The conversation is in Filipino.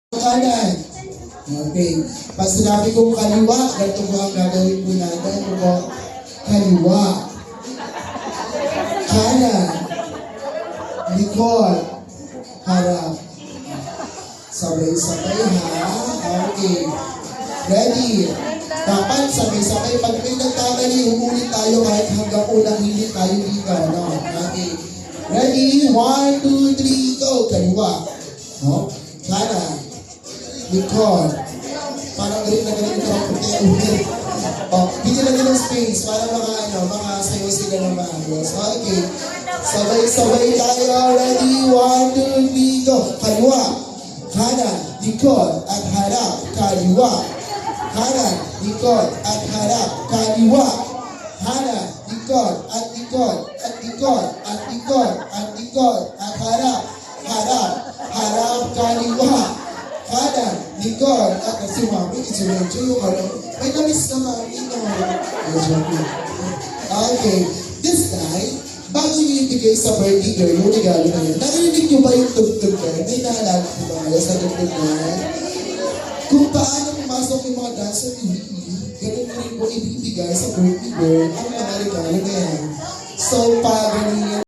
Kanan. Okay. Pag sinabi kong kaliwa, ganito po ang gagawin po natin. Ito po, kaliwa. Kanan. Likod. Harap. Sabay-sabay ha. Okay. Ready? Dapat sabay-sabay. Pag may nagkamali, umulit tayo kahit hanggang unang hindi tayo dito. No? Okay. Ready? 1, 2, 3, go! Kaliwa. No? Kanan. Likod. Parang galit na galit ka ang puti. Bigyan lang din ng space para makasayo sila ng maayos. Okay. Sabay-sabay tayo. Ready? 1, 2, 3, go. Kaliwa. Kanan. Likod. At harap. Kaliwa. Kanan. Likod. At harap. Kaliwa. Kanan. Likod. At likod. At likod. At likod. At likod. At harap. Harap. Harap. Kaliwa. Kanan, likod, at kasi mami, medyo yung may namis na mami, Okay, this time, bago nyo ibigay sa birthday girl, yung regalo na yun, narinig nyo ba yung tugtog ka? May naalala ko ba kayo sa tugtog na? Kung paano pumasok yung mga dancer ni ganun rin po ibigay sa birthday girl ang mga regalo na yan. So, pag